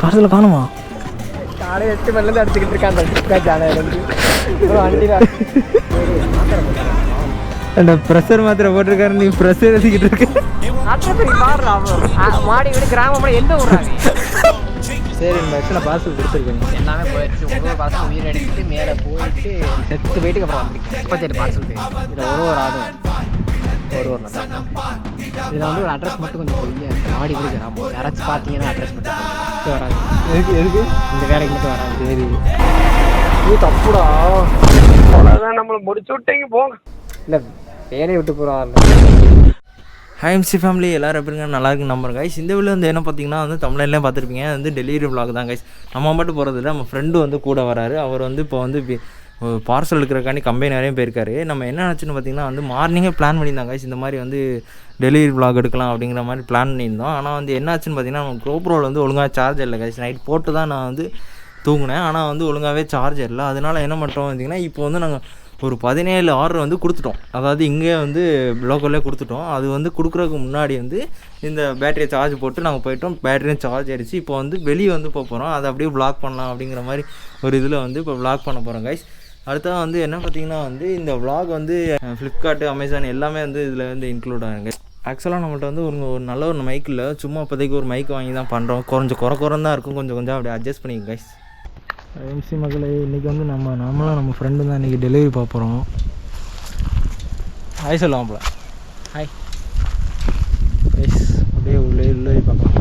Parcel காணுமா? காலையில் 8 மணிலேருந்து அடிச்சுக்கிட்டு இருக்கான் அந்த ப்ரெஷர் மாத்திரை போட்டிருக்காரு, நீ ப்ரெஷர் எடுத்துக்கிட்டு இருக்கு. மாடி வீடு கிராமம் எந்த ஊராங்க? சரி, இந்த எத்தனை பார்சல் கொடுத்துருக்கேன்? எல்லாமே போயிடுச்சு. ஒவ்வொரு பார்சல் உயிர் எடுத்துட்டு மேலே போயிட்டு செத்து போயிட்டு அப்புறம் வந்துருக்கு. 37 பார்சல் போயிடுச்சு. இதில் ஒரு ஆடும் ஒரு நல்லா. இதில் வந்து ஒரு அட்ரஸ் மட்டும் கொஞ்சம் பொய்யா மாடி வீடு கிராமம். யாராச்சும் பார்த்தீங்கன்னா அட்ரஸ் மட்டும் வராது. எதுக்கு இந்த வேலைக்கு மட்டும் வராது. சரி, நீ தப்புடா, அவ்வளோதான், நம்மளை முடிச்சு விட்டீங்க போங்க. இல்லை வேலையை விட்டு போகிறாங்க. ஹாய் எம்சி ஃபேமிலி, எல்லோரும் எப்படிங்க? நல்லா இருக்குன்னு நம்புறேன் கைஸ். இந்த வீடியோ வந்து என்ன பார்த்தீங்கன்னா வந்து தமிழ்லாம் பார்த்துருப்பீங்க, வந்து டெலிவரி vlog தான் கைஸ். நம்ம மட்டும் போகிறது இல்லை, நம்ம ஃப்ரெண்டு வந்து கூட வராரு. அவர் வந்து இப்போ வந்து பார்சல் எடுக்கிறக்காண்டி கம்பெனி வரையும் போயிருக்காரு. நம்ம என்ன ஆச்சுன்னு பார்த்தீங்கன்னா வந்து மார்னிங்கே பிளான் பண்ணியிருந்தோம் கைஸ், இந்த மாதிரி வந்து டெலிவரி vlog எடுக்கலாம் அப்படிங்கிற மாதிரி பிளான் பண்ணியிருந்தோம். ஆனால் வந்து என்ன ஆச்சுன்னு பார்த்தீங்கன்னா நம்ம GoProவில் வந்து ஒழுங்காக சார்ஜ் இல்லை கைஸ். நைட் போட்டு தான் நான் வந்து தூங்கினேன், ஆனால் வந்து ஒழுங்காகவே சார்ஜ் இல்லை. அதனால் என்ன பண்ணுறோம் பார்த்தீங்கன்னா இப்போ வந்து நாங்கள் ஒரு 17 ஆர்டர் வந்து கொடுத்துட்டோம். அதாவது இங்கே வந்து லோக்கல்லே கொடுத்துட்டோம். அது வந்து கொடுக்குறதுக்கு முன்னாடி வந்து இந்த பேட்டரியை சார்ஜ் போட்டு நாங்கள் போயிட்டோம். பேட்டரியும் சார்ஜ் ஆகிடுச்சு. இப்போ வந்து வெளியே வந்து போகிறோம், அதை அப்படியே vlog பண்ணலாம் அப்படிங்கிற மாதிரி ஒரு இதில் வந்து இப்போ vlog பண்ண போகிறோம் கைஸ். அடுத்தது வந்து என்ன பார்த்திங்கன்னா வந்து இந்த vlog வந்து ஃப்ளிப்கார்ட்டு, அமேசான் எல்லாமே வந்து இதில் வந்து இன்க்ளூட் ஆகுங்க. ஆக்சுவலாக நம்மள்ட்ட வந்து ஒரு நல்ல ஒரு மைக் இல்லை, சும்மா இப்போதைக்கு ஒரு மைக் வாங்கி தான் பண்ணுறோம். கொஞ்சம் குறைதான் இருக்கும், கொஞ்சம் அப்படியே அட்ஜஸ்ட் பண்ணிங்க கைஸ். எம்சி மகளே, இன்றைக்கி வந்து நம்ம ஃப்ரெண்டு தான் இன்றைக்கி டெலிவரி பார்ப்போம். ஹாய் சொல்லுவான் போல. ஹாய் கைஸ், அப்படியே உள்ளே பார்க்கலாம்.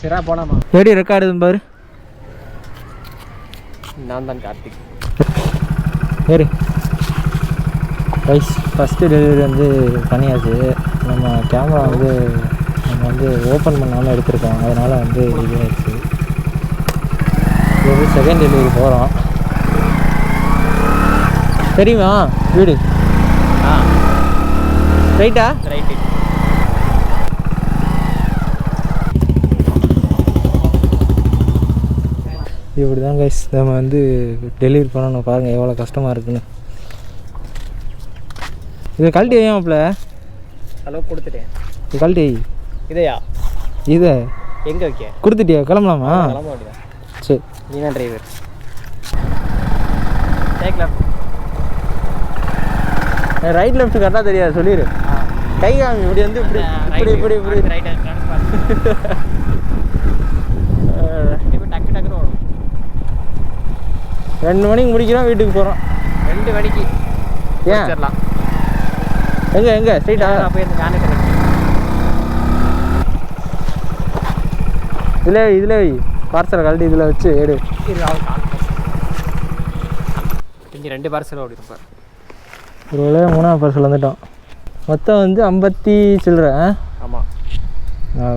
சரியா போலாமா? எப்படி ரெக்கார்டு பாரு. நான் தான் கார்த்திக். சரி கைஸ், ஃபஸ்ட்டு டெலிவரி வந்து பண்ணியாச்சு. நம்ம கேமரா வந்து ஓப்பன் பண்ணாமல் எடுத்துருக்கோம், அதனால் வந்து இதுவாகிடுச்சு. இது செகண்ட் டெலிவரி போகிறோம். தெரியுமா வீடு? ரைட்டா? ரைட்டு. இப்படி தான் கைஸ் நம்ம வந்து டெலிவரி பண்ணணும். பாருங்கள் எவ்வளோ கஷ்டமாக இருக்குன்னு. இது கழட்டி வையாமப்பில். ஹலோ, கொடுத்துட்டேன். இது கழட்டி இதையா? இதை எங்கே வைக்க? கொடுத்துட்டியா? கிளம்பலாமா? கிளம்ப வேண்டியதான். சரி, நீனா driver. Take left. Right left கரெக்டாக தெரியாது, சொல்லிடு. கை காமி இப்படி வந்து இப்படி ரைட் டக்கு ஓடும். 2 மணிக்கு முடிக்கிறோம், வீட்டுக்கு போகிறோம். 2 மணிக்கு ஏன் சரிலாம். எங்கே ஸ்ட்ரைட்டா? நான் போயிருந்தேன் ஞானக்கரை. இதில் வை பார்சல் கழட்டி இதில் வச்சு எடு. இங்கே 2 பார்சல் ஓடி இருப்பார். ஒரு வேளையாக 3ஆவது பார்சல் வந்துட்டோம். மொத்தம் வந்து 50 சில்லற. ஆமாம்,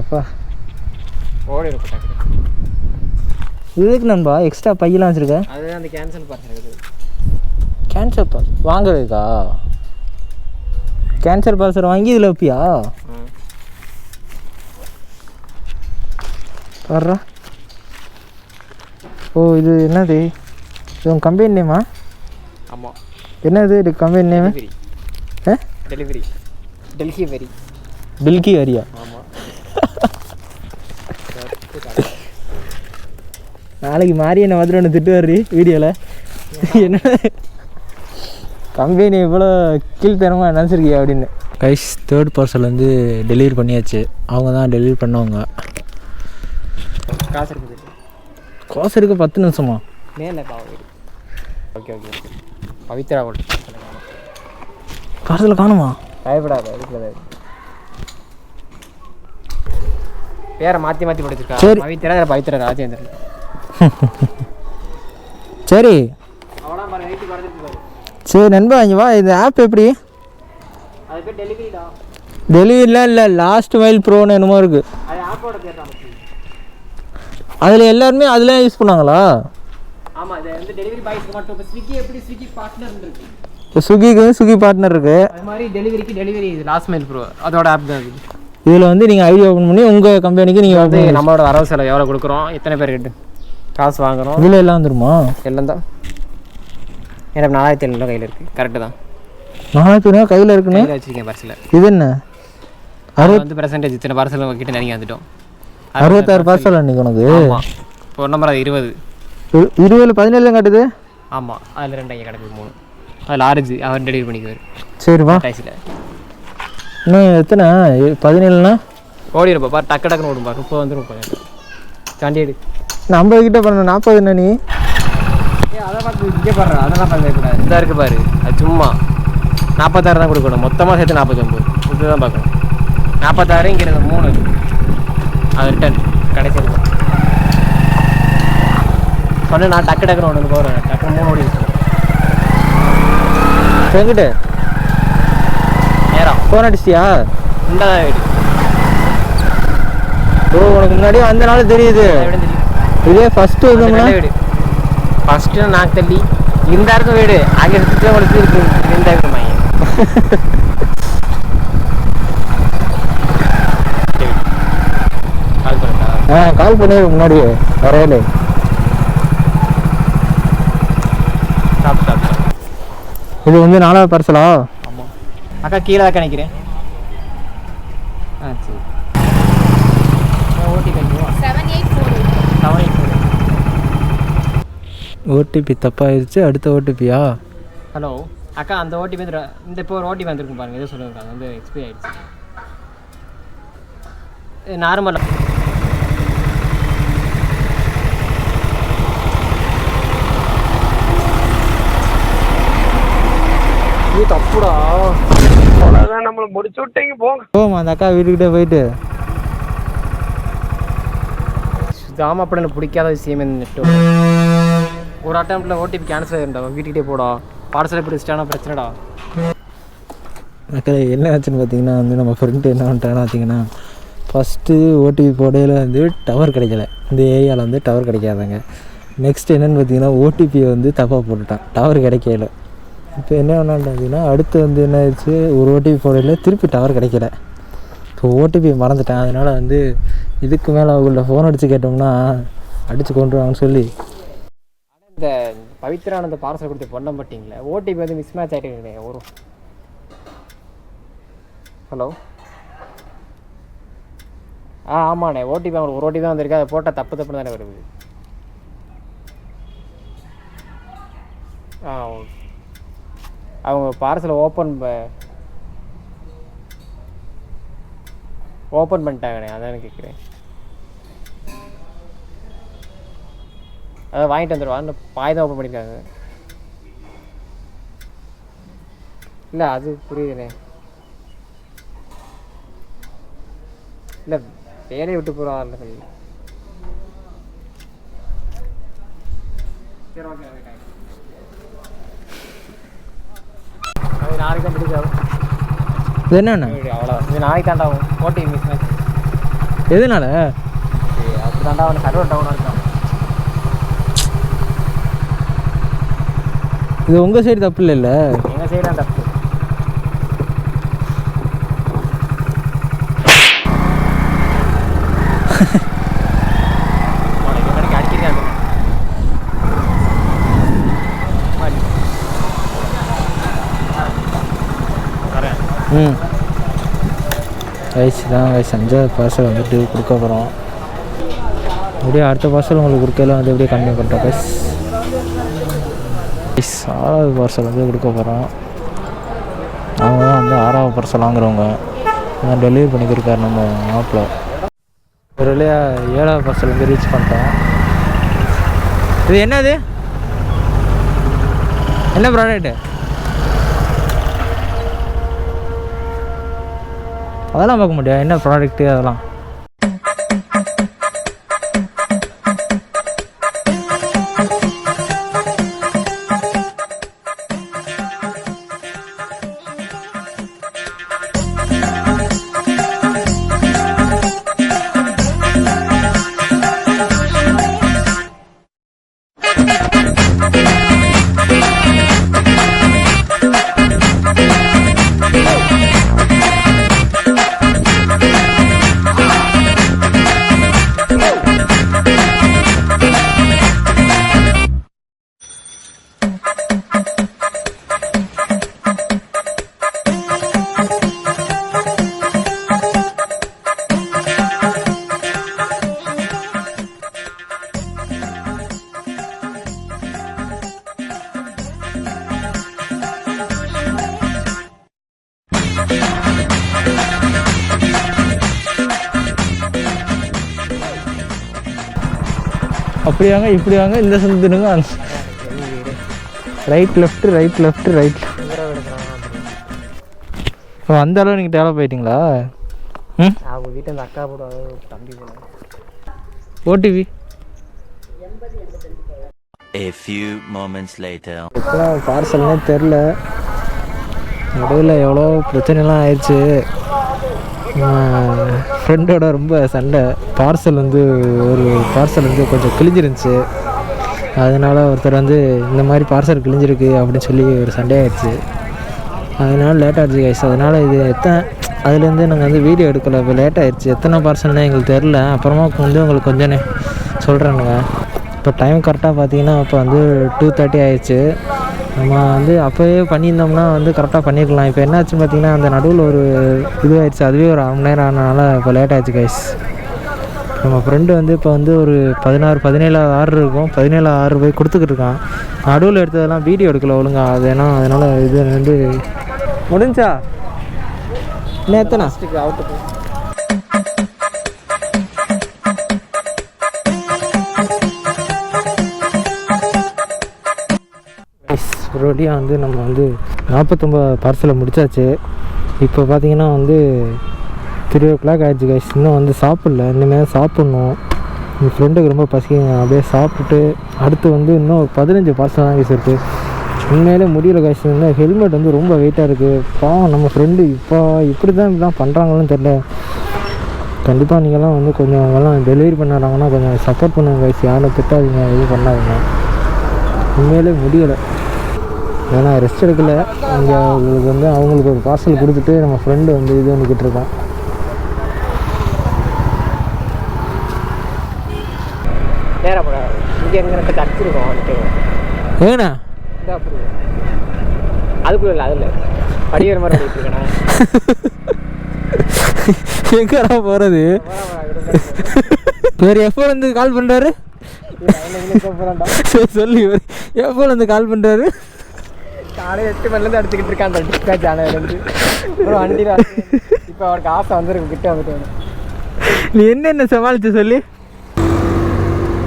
அப்பா ஓடி இருக்கும். இதுக்கு நண்பா எக்ஸ்ட்ரா பையெல்லாம் வச்சுருக்கேன். அது அந்த கேன்சல் பார்சல் இருக்குது. கேன்சர் பார்சல் வாங்குறதுக்கா? கேன்சர் பார்சல் வாங்கி இதில் வைப்பியா? வர்றா. ஓ, இது என்னது? இது உங்கள் கம்பெனி நேமா? ஆமாம். என்னது இது company name? Delivery Telgi very. Telgi வரியா? ஆமாம். நாளைக்கு மாறி என்ன மாதிரி ஒன்று திட்டு வர்றி வீடியோவில். என்ன கம்பெனி இவ்வளோ கீழ்த்தனமாக நினச்சிருக்கியா அப்படின்னு. கைஸ், 3rd பார்சல் வந்து டெலிவரி பண்ணியாச்சு. அவங்க தான் டெலிவரி பண்ணவங்க. காசு இருக்குது. காசு இருக்க 10 நிமிஷமா? மேலே பாவம். ஓகே பவித்ரா ஓட்டு பார்சல் காணுமா? பயப்படாத, வீட்டில் பேரை மாற்றி படிச்சிருக்கா. சரி, பவித்ரா ராஜேந்திரன். சரி அவ்வளோ நைட்டு குறைஞ்சிட்டு. சரி நண்பா, இங்கே வா. இந்த ஆப் எப்படி? அது பேர் டெலிவரிடா. டெலிவரிலாம் இல்லை, லாஸ்ட் மைல் ப்ரோன்னு என்னமோ இருக்குது. அது ஆப்போட பேர் தான். அதில் எல்லாருமே அதில் யூஸ் பண்ணாங்களா? ஆமாம், இது வந்து டெலிவரி பாய்ஸ்க்கு மட்டும். இப்போ ஸ்விக்கி எப்படி ஸ்விக்கி பார்ட்னர் இருக்குது, இப்போ ஸ்விக்கி பார்ட்னர் இருக்குது. அது மாதிரி டெலிவரிக்கு டெலிவரி லாஸ்ட் மைல் ப்ரோ அதோட ஆப் தான் இது. இதில் வந்து நீங்கள் ஐடி ஓப்பன் பண்ணி உங்கள் கம்பெனிக்கு நீங்கள் வந்து நம்மளோட வரவு செலவு எவ்வளோ கொடுக்குறோம், எத்தனை பேர் காசு வாங்குகிறோம், இதில் எல்லாம் வந்துருமா? எல்லாம் தான். எனக்கு 4700 கையில் இருக்குது. கரெக்டு தான். 4000 கையில் இருக்குன்னு வச்சுருக்கேன் பார்சலில். இது என்ன 60 வந்து பெர்சன்டேஜ் இத்தனை பார்சல் கிட்ட நிறைய வந்துட்டோம். 66 பார்சல் அன்றைக்கி உனக்கு. இப்போ ஒரு நம்பர் அது 20. 20 17 காட்டுது. ஆமாம், அதில் 2 அங்கே கிடக்குது 3. அதில் ஆரஞ்சு அவர் டெலிவரி பண்ணிக்குவார். சரிப்பா. டைஸில் இன்னும் எத்தனை 17னா ஓடிடுப்பா பாரு, டக்கு டக்குன்னு ஓடும்பா. 30 வந்துடும். 30 சாண்டி எடு. 50 கிட்ட பண்ண 40 என்ன நீ அதை பார்த்து இங்கே பாடுற, அதெல்லாம் பார்க்கக்கூடாது. இதாக இருக்குது பாரு, அது சும்மா 46 தான் கொடுக்கணும். மொத்தமாக சேர்த்து 49. இது தான் பார்க்கணும். 46 இங்கே 3 அது ரிட்டன் கடைசி இருக்கும். சொன்ன நான் டக்கு டக்குன்னு ஒன்று போகிறேன். டக்குன்னு 3 ஓடி வச்சுருக்கேன். எங்கிட்ட நேரம் ஃபோன் அடிச்சிட்டியா? இந்த தான் வீடு. ஓ, உனக்கு முன்னாடியே வந்தனால தெரியுது. இதே ஃபஸ்ட்டு வீடு ஃபஸ்ட்டு நாங்கள் தள்ளி இந்த இருக்கும் வீடு. அங்கே சுற்றி வளர்த்து இருக்கு. இந்த இருக்கிற மையம் கால் பண்ணா கால் பண்ணி முன்னாடியே வரையில சாப்பிட்டு. இது வந்து 4வது பார்சலா? ஆமாம் அக்கா, கீழே தான் நினைக்கிறேன். சரி ஓடிபி 784. ஓடிபி தப்பாயிருச்சு. அடுத்த ஓடிபியா? ஹலோ அக்கா, அந்த ஓடிபி வந்து இந்த இப்போ ஒரு ஓடிபி வந்திருக்கும் பாருங்கள். எதோ சொல்லுங்க, அது வந்து எக்ஸ்பைரி ஆகிடுச்சு. நார்மலாக இது தப்புடா. அவ்வளோதான், நம்மளை முடிச்சு விட்டீங்க. போமா அந்த அக்கா வீட்டுக்கிட்டே போயிட்டு. ஆமாம், அப்படி எனக்கு பிடிக்காத விஷயம் நெட்டு. ஒரு அட்டம்ப்டில் ஓடிபி கேன்சல் ஆகிருந்தா வீட்டுக்கிட்டே போடா. பார்சலை பிடிச்சிட்டானா பிரச்சனைடா. அக்கா என்ன ஆச்சுன்னு பார்த்தீங்கன்னா வந்து நம்ம ஃப்ரெண்டு என்ன பண்ணிட்டான்னு பார்த்தீங்கன்னா, ஃபஸ்ட்டு ஓடிபி போடையில் வந்து டவர் கிடைக்கல. இந்த ஏரியாவில் வந்து டவர் கிடைக்காதாங்க. நெக்ஸ்ட் என்னென்னு பார்த்தீங்கன்னா ஓடிபியை வந்து தப்பாக போட்டுட்டான். டவர் கிடைக்கல. இப்போ என்ன பண்ணான்னு பார்த்தீங்கன்னா அடுத்து வந்து என்ன ஆயிடுச்சு, ஒரு ஓடிபி போடையில் திருப்பி டவர் கிடைக்கல. இப்போ ஓடிபி மறந்துட்டேன். அதனால் வந்து இதுக்கு மேலே அவங்கள்ட்ட ஃபோன் அடித்து கேட்டோம்னா அடித்து கொண்டுருவாங்கன்னு சொல்லி இந்த பவித்ரானந்த பார்சல் கொடுத்து பண்ண மாட்டிங்களே. ஓடிபி வந்து மிஸ் மேட்ச் ஆகிட்டு ஒரு. ஹலோ ஆமாண்ணே, ஓடிபி அவங்களுக்கு ஒரு ஓடிபி தான் வந்திருக்கு. அதை போட்டால் தப்பு தானே வருது. அவங்க பார்சலை ஓப்பன் பண்ணிட்டாங்கண்ணே. அதான் கேட்குறேன். அதை வாங்கிட்டு வந்துடுவான்னு பாய் தான் ஓப்பன் பண்ணியிருக்காங்க. இல்லை அது புரியுதுண்ணே. இல்லை வேலையை விட்டு போகிறாங்க. சரி ஓகே, அது நாளைக்கு தான் பிடிக்காது. இது என்னண்ணா? அவ்வளோதான், இது நாளைக்கு தாண்டாகும். OTP miss match. எதனால? அப்படி தாண்டா அவன் சர்வர் டவுனாக இருக்கான். இது உங்கள் சைடு தப்பு இல்லைல்ல? எங்கள் சைடு தான் தப்பு. அடிச்சிருக்காங்க. ரைஸ் தான் ரைஸ். 5வது பார்சல் வந்துட்டு கொடுக்க போகிறோம். அப்படியே அடுத்த பார்சல் உங்களுக்கு கொடுக்கல வந்து எப்படியே கண்டினியூ பண்ணுறோம் ரைஸ். 6வது பார்சல் வந்து கொடுக்க போகிறோம். அவங்க தான் வந்து 6வது பார்சல் வாங்குறவங்க. நான் டெலிவரி பண்ணிக்கிருக்காரு நம்ம மாப்பிள்ள. ஒரு வழியாக 7வது பார்சல் வந்து ரீச் பண்ணிட்டோம். இது என்னது? என்ன ப்ராடக்ட்டு? அதெல்லாம் பார்க்க முடியாது. என்ன ப்ராடக்ட்டு அதெல்லாம் அப்படி வாங்க இப்படி வாங்க இந்த சந்துனுங்க right left right left right. ஓ அந்த அளவு நீங்கள் டெவலப் ஆகிட்டீங்களா? ம் அவங்க வீட்டில் இந்த அக்கா போடுவாங்க தம்பி போடுவாங்க. ஓடிவி A few moments later. இப்போலாம் பார்சல்னே தெரில. நடுவில் எவ்வளோ பிரச்சனைலாம் ஆயிடுச்சு. ஃப்ரெண்டோட ரொம்ப சண்டை. பார்சல் வந்து ஒரு பார்சல் வந்து கொஞ்சம் கிழிஞ்சிருந்துச்சு. அதனால் ஒருத்தர் வந்து இந்த மாதிரி பார்சல் கிழிஞ்சிருக்கு அப்படின்னு சொல்லி ஒரு சண்டையாகிடுச்சு. அதனால லேட் ஆகிடுச்சு கைஸ். அதனால் இது அதுலேருந்து நாங்கள் வந்து வீடியோ எடுக்கலை. இப்போ லேட் ஆகிடுச்சு. எத்தனை பார்சல்னே எங்களுக்கு தெரில. அப்புறமா வந்து உங்களுக்கு கொஞ்சம் சொல்கிறேனுங்க. இப்போ டைம் கரெக்டாக பார்த்தீங்கன்னா இப்போ வந்து 2:30 ஆயிடுச்சு. நம்ம வந்து அப்போவே பண்ணியிருந்தோம்னா வந்து கரெக்டாக பண்ணியிருக்கலாம். இப்போ என்னாச்சுன்னு பார்த்தீங்கன்னா அந்த நடுவில் ஒரு இதுவாகிடுச்சு. அதுவே ஒரு 1/2 மணி நேரம் ஆனதுனால இப்போ லேட் ஆகிடுச்சு கைஸ். நம்ம ஃப்ரெண்டு வந்து இப்போ வந்து ஒரு 17 ஆர்டர் இருக்கும். 17 ஆர்டர் போய் கொடுத்துக்கிட்டு இருக்கான். நடுவில் எடுத்ததெல்லாம் வீடியோ எடுக்கல ஒழுங்கா. அது ஏன்னா அதனால் இது வந்து முடிஞ்சா இன்னும் எத்தனை அவுட்டு ஒரு வழியாக வந்து நம்ம வந்து 49 பார்சலை முடித்தாச்சு. இப்போ பார்த்தீங்கன்னா வந்து 3:00 ஆகிடுச்சு கைஸ். இன்னும் வந்து சாப்பிடல. இனிமேல் சாப்பிட்ணும். என் ஃப்ரெண்டுக்கு ரொம்ப பசிக்குங்க. அப்படியே சாப்பிட்டுட்டு அடுத்து வந்து இன்னும் 15 பார்சல் தான் கைஸ் இருக்குது. உண்மையிலே முடியல கைஸ். இன்னும் ஹெல்மெட் வந்து ரொம்ப வெயிட்டாக இருக்குது. பாவம் நம்ம ஃப்ரெண்டு இப்படி தான் பண்ணுறாங்கன்னு தெரில. கண்டிப்பாக நீங்கள்லாம் வந்து கொஞ்சம் அவங்கெல்லாம் டெலிவரி பண்ணுறாங்கன்னா கொஞ்சம் சப்போர்ட் பண்ணுங்க கைஸ். யாரும் திட்டாதீங்க, எதுவும் பண்ணாதீங்க. உண்மையிலே முடியலை. ஏன்னா ரெஸ்ட் எடுக்கலை. இங்கே உங்களுக்கு வந்து அவங்களுக்கு ஒரு பார்சல் கொடுத்துட்டு நம்ம ஃப்ரெண்டு வந்து இது பண்ணிக்கிட்டு இருக்கான். நேராக போட இங்கே எங்கே கடிச்சிருக்கோம். ஏண்ணா இதாக அப்படி அதுக்குள்ள இல்லை அதில் படிக்கிற மாதிரி பண்ணிட்டு இருக்கேண்ணா. எங்கடா போகிறது? வேறு எப்போ வந்து கால் பண்ணுறாரு சொல்லி எப்போ வந்து கால் பண்ணுறாரு? காலையில் 8 மணிலேருந்து எடுத்துக்கிட்டு இருக்கான். அந்த டிஸ்பேச் ஆனதுலேருந்து ஒரு வண்டியில் இப்போ அவருக்கு ஆசை வந்துருக்கு. கிட்ட வந்துட்டு நீ என்னென்ன சமாளிச்சு சொல்லி?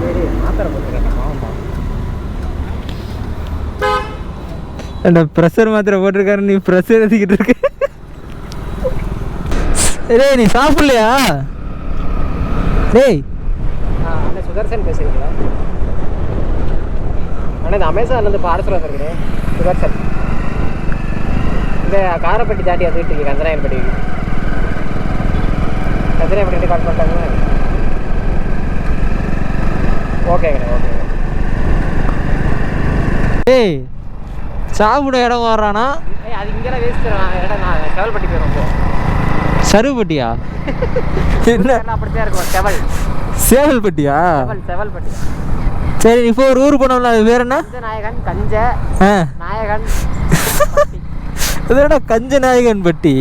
சரி மாத்திரை போட்டுருக்கேன். ஆமாம் அந்த ப்ரெஷர் மாத்திரை போட்டிருக்காரு. நீ ப்ரெஷர் எடுத்துக்கிட்டு இருக்க. டேய் நீ சாப்பிட்லையா? டேய் அண்ணா சுதர்சன் பேசுகிறீங்களா? அண்ணா இந்த அமேசான்லேருந்து பார்சல் வந்துருக்குறேன். சுதர்சன் இந்த காரைப்பட்டி தாண்டி வந்துட்டு இருக்கு. கந்தராயன்பட்டிக்கு கந்தராயன்பட்டி கால் பண்ணிட்டாங்களா? ஓகேங்கண்ணா ஓகேங்க. டேய் சாப்பிட இடம் வர்றானா? அது இங்கெல்லாம் வேஸ்ட். இடம் நான் செவல்பட்டி போயிடும். சருப்பட்டியா? என்ன அப்படித்தான் இருக்கும். சேவல்பட்டியா? செவல்பட்டி. சரி இப்போ ஒரு ஊர் போனோம்ல, அது வேற என்ன? நாயகன் கஞ்ச நாயகன் அதோட கஞ்ச நாயகன் பட்டி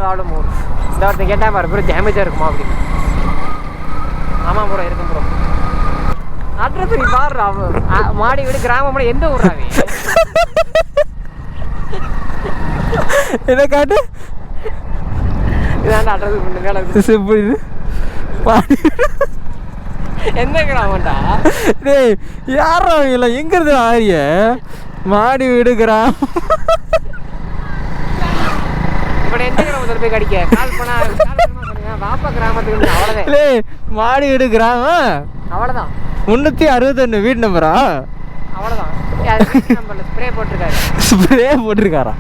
வாழும் ஊர். இந்த ஒருத்தன் கேட்டா பாரு ப்ரோ டேமேஜாக இருக்குமா அப்படின்னு. ஆமாம் ப்ரோ இருக்கும் ப்ரோ. அட்ரஸ் நீ பாடுறா. மாடி வீடு கிராமம் எந்த ஊர்றாங்க? என்ன காட்டு இதாண்டா அட்ரஸ் மேலே எந்த கிராமம்டா? டேய் யாரா அவங்கள எங்க இருந்து ஆரிய? மாடி வீடு கிராமம். இப்போ எந்த கிராமத்தில் போய் கடிக்க கால் பண்ணா வாப்பா கிராமத்துக்கு அவ்வளோதான். டேய் மாடி வீடு கிராமம் அவ்வளோதான். 361 வீடு நம்பரா? அவ்வளோதான். நம்பரில் ஸ்ப்ரே போட்டிருக்காரு. ஸ்ப்ரே போட்டிருக்காரா?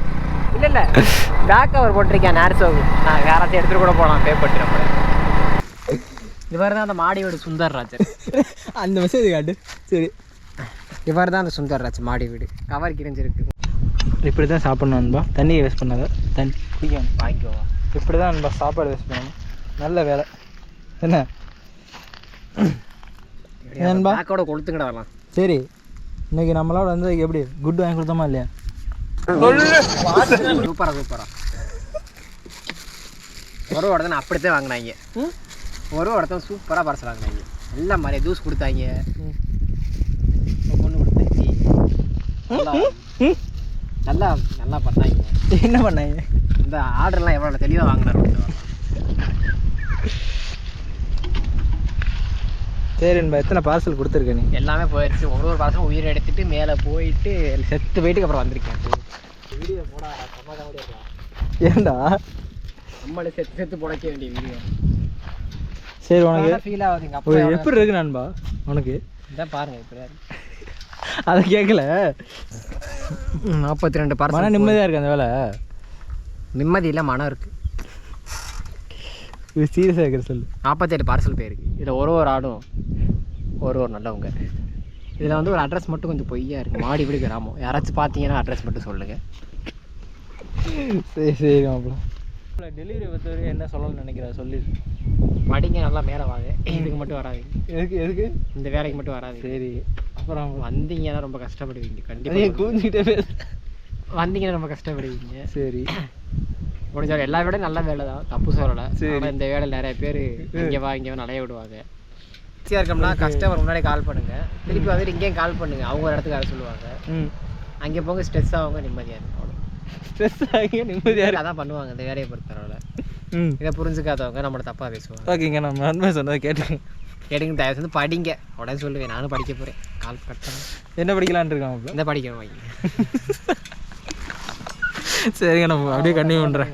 இல்லை பேக் கவர் போட்டிருக்கேன். நேர்சோகு நான் யாராச்சும் எடுத்துகிட்டு கூட போகலாம். பே பண்ணிட்டு நம்ம இவர் தான் அந்த மாடி வீடு சுந்தர்ராஜர். அந்த மெசேஜ் காட்டு. சரி இவர் தான் அந்த சுந்தர்ராஜ் மாடி வீடு. கவர் கிழிஞ்சிருக்கு. இப்படி தான் சாப்பிட்ணும் நண்பா. தண்ணியை வேஸ்ட் பண்ணாத. தண்ணி குடிக்கணும். வாங்கிக்கோவா. இப்படி தான் நண்பா சாப்பாடு வேஸ்ட் பண்ணணும். நல்ல வேலை என்ன நண்பா? பேக்கோட கொளுத்துங்கடா வரலாம். சரி இன்னைக்கு நம்மளோட வந்து எப்படி குட் வாங்கி கொடுத்தோமா இல்லையா? சூப்பரா சூப்பரா. ஒரு இடத்த அப்படித்தான் வாங்கினாங்க. ஒரு இடத்த சூப்பராக பார்சல் வாங்கினாங்க. எல்லாம் மாதிரி ஜூஸ் கொடுத்தாங்க. பொண்ணு கொடுத்தாச்சு. நல்லா நல்லா பண்ணாங்க. என்ன பண்ணாங்க? இந்த ஆர்டர்லாம் எவ்வளோ தெளிவாக வாங்கினார். சரி நண்பா, எத்தனை பார்சல் கொடுத்துருக்க நீ? எல்லாமே போயிடுச்சு. ஒரு பார்சலும் உயிர் எடுத்துட்டு மேலே போயிட்டு செத்து போயிட்டுக்கு அப்புறம் வந்திருக்கேன். வீடியோ போடா சமாதானம் கூட இருக்கலாம். ஏண்டா நம்மளே செத்து செத்து புடைக்க வேண்டிய வீடியோ. சரி உனக்கு ஃபீல் ஆகுது. எங்கள் அப்பா எப்படி இருக்கு நண்பா உனக்கு? இதான் பாருங்க இப்படியா அதை கேட்கல. 42 பார்சல். மன நிம்மதியாக இருக்குது அந்த வேலை. நிம்மதி இல்லை, மனம் இருக்குது. இது சீரியஸாக இருக்கிற சொல்லு. 47 பார்சல் போயிருக்கு. இதில் ஒரு ஆடும் ஒரு நல்லவங்க. இதில் வந்து ஒரு அட்ரஸ் மட்டும் கொஞ்சம் பொய்யா இருக்குது. மாடி இப்படி கிராமம். யாராச்சும் பார்த்தீங்கன்னா அட்ரஸ் மட்டும் சொல்லுங்கள். சரி சரி மாப்பிள்ள. டெலிவரி பொறுத்தவரை என்ன சொல்லணும்னு நினைக்கிறா சொல்லி. படிங்க நல்லா மேலே வாங்க. இதுக்கு மட்டும் வராது. எதுக்கு இந்த வேலைக்கு மட்டும் வராது. சரி அப்புறம் வந்தீங்கன்னா ரொம்ப கஷ்டப்படுவீங்க. கண்டிப்பாக கூஞ்சிக்கிட்டே பேச. வந்தீங்கன்னா ரொம்ப கஷ்டப்படுவீங்க. சரி முடிஞ்சாலும் எல்லா வேலையும் நல்ல வேலை தான், தப்பு சொல்லலை. ஆனால் இந்த வேலையில் நிறைய பேர் இங்கே வா நடைய விடுவாங்க. ஈஸியாக இருக்கோம்னா கஸ்டமர் முன்னாடி கால் பண்ணுங்கள். திருப்பி வந்துட்டு இங்கேயும் கால் பண்ணுங்கள். அவங்க ஒரு இடத்துக்கு வர சொல்லுவாங்க. அங்கே போங்க ஸ்ட்ரெஸ் ஆகுங்க, நிம்மதியாக இருக்கும். ஸ்ட்ரெஸ் ஆகி நிம்மதியாக அதான் பண்ணுவாங்க இந்த வேலையை பொறுத்தவரை. இதை புரிஞ்சுக்காதவங்க நம்மளை தப்பாக பேசுவாங்க. ஓகேங்க, நம்ம நண்பன் சொன்னதை கேட்டுக்கேன். கேட்டுங்க, தயவு செஞ்சு படிங்க. உடனே சொல்லுவேன், நானும் படிக்க போகிறேன். கால் கட் பண்ண என்ன படிக்கலான் இருக்கான்? இந்த படிக்கணும் வாங்கி. சரிங்க, நம்ம அப்படியே கண்டினியூ பண்ணுறேன்.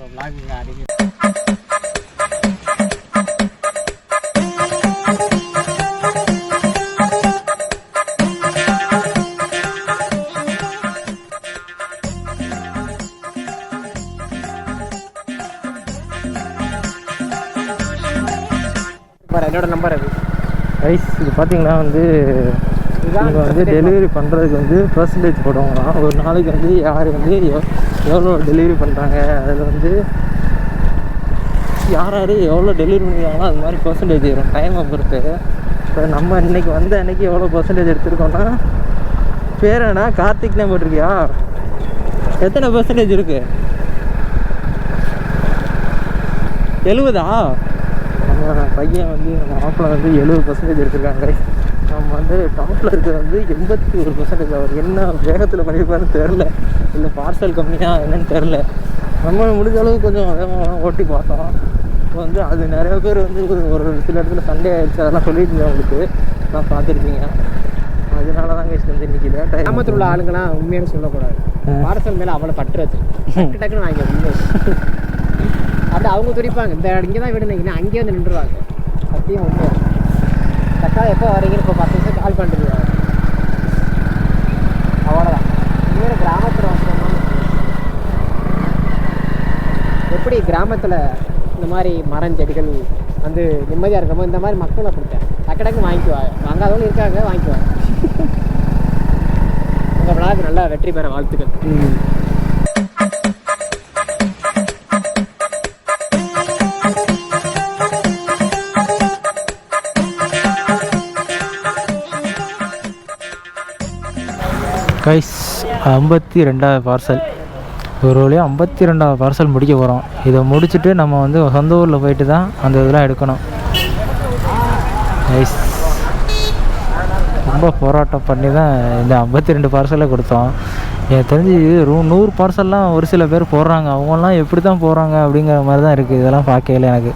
என்னோட நம்பர் அது ரைஸ். இது பார்த்தீங்கன்னா வந்து இவங்க வந்து டெலிவரி பண்ணுறதுக்கு வந்து பர்சன்டேஜ் போடுவாங்களாம். ஒரு நாளைக்கு வந்து யார் வந்து எவ்வளோ டெலிவரி பண்ணுறாங்க, அதில் வந்து யார் எவ்வளோ டெலிவரி பண்ணிக்கிறாங்களோ அது மாதிரி பர்சன்டேஜ் வரும் டைமை பொறுத்து. இப்போ நம்ம இன்றைக்கி வந்த அன்றைக்கி எவ்வளோ பர்சன்டேஜ் எடுத்துருக்கோன்னா, பேர் என்ன கார்த்திக்னே போட்டிருக்கியா? எத்தனை பர்சன்டேஜ் இருக்குது? 70? நம்ம பையன் வந்து நம்ம மாப்பிள்ள வந்து 70% எடுத்துருக்காங்க. நம்ம வந்து டாப்பில் இருக்கிறது வந்து 81%. அவர் என்ன வேகத்தில் பண்ணியிருப்பாருன்னு தெரில, இல்லை பார்சல் கம்மியாக என்னன்னு தெரில. நம்ம முடிஞ்ச அளவுக்கு கொஞ்சம் வேகமாக ஓட்டி பார்த்தோம். இப்போ வந்து அது நிறைய பேர் வந்து ஒரு சில இடத்துல சண்டே ஆகிடுச்சு, அதெல்லாம் சொல்லிட்டு இருந்தேன். உங்களுக்கு நான் பார்த்துருப்பீங்க. அதனால தான் கைஸ் வந்து இன்றைக்கி லேட்டாக. கிராமத்தில் உள்ள ஆளுங்களாம் உண்மையான சொல்லக்கூடாது. பார்சல் மேலே அவ்வளோ பற்று வச்சு டக்குன்னு வாங்கி உண்மை அப்படி அவங்க துடிப்பாங்க. இந்த இங்கே தான் விடுனீங்கன்னா அங்கேயே வந்து நின்றுவாங்க. சத்தியம் உண்மை. தக்காளி எப்போ வரீங்கன்னு இப்போ 10 நிமிஷம் கால் பண்ணிடுவாங்க. அவ்வளோதான். இங்கே கிராமத்தில் வந்தோம்னா எப்படி கிராமத்தில் இந்த மாதிரி மரம் செடிகள் வந்து நிம்மதியாக இருக்கமோ, இந்த மாதிரி மக்கள் அப்படித்தான் டக்கு டக்குன்னு வாங்கிக்குவாங்க. வாங்காதவங்களும் இருக்காங்க, வாங்கிக்குவாங்க. உங்கள் விழாவுக்கு நல்லா வெற்றி பெற வாழ்த்துக்கள். கைஸ் 52வது பார்சல். ஒரு வழியாக 52வது பார்சல் முடிக்க போகிறோம். இதை முடிச்சுட்டு நம்ம வந்து சொந்த ஊரில் போயிட்டு தான் அந்த இதெல்லாம் எடுக்கணும். கைஸ் ரொம்ப போராட்டம் பண்ணி தான் இந்த 52 பார்சலை கொடுத்தோம். எனக்கு தெரிஞ்சு 100 பார்சல்லாம் ஒரு சில பேர் போடுறாங்க. அவங்களாம் எப்படி தான் போடுறாங்க அப்படிங்கிற மாதிரி தான் இருக்குது. இதெல்லாம் பார்க்கல எனக்கு.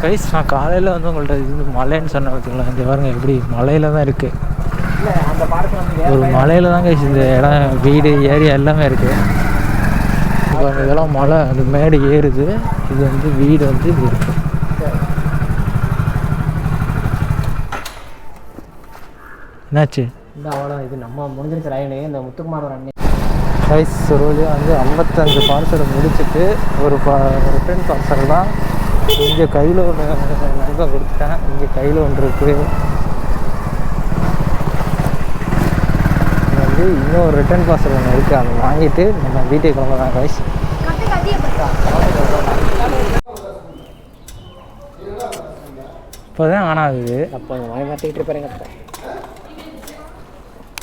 கைஸ், நான் காலையில் வந்து உங்கள்கிட்ட இது மலைன்னு சொன்னேன் பார்த்தீங்களா? இந்த பாருங்க எப்படி மலையில் தான் இருக்குது. ஒரு மலையில் தான் கைஸ் இந்த இடம், வீடு, ஏரியா எல்லாமே இருக்குது. இப்போ இதெல்லாம் மலை, அந்த மேடு ஏறுது. இது வந்து வீடு வந்து இது இருக்குது. என்னாச்சு? இந்த அவ்வளோ இது நம்ம முடிஞ்சிருக்க லைனு. இந்த முத்துக்குமார் ஒரு அண்ணன் கைஸ் ஒரு வழியாக வந்து 55 பார்சலை முடிச்சுட்டு ஒரு ரிட்டர்ன் பார்சல் தான். இங்கே கையில் ஒன்று நண்பன் கொடுத்துட்டேன். இங்கே கையில் ஒன்று இருக்குது. வந்து இன்னொரு ரிட்டர்ன் பார்சல் ஒன்று இருக்குது. அதை வாங்கிட்டு நம்ம வீட்டுக்கு கிளம்பலாம் கைஸ். இப்போ தான் ஆனாகுது. அப்போ மாற்றிக்கிட்டு இருப்பாருங்க.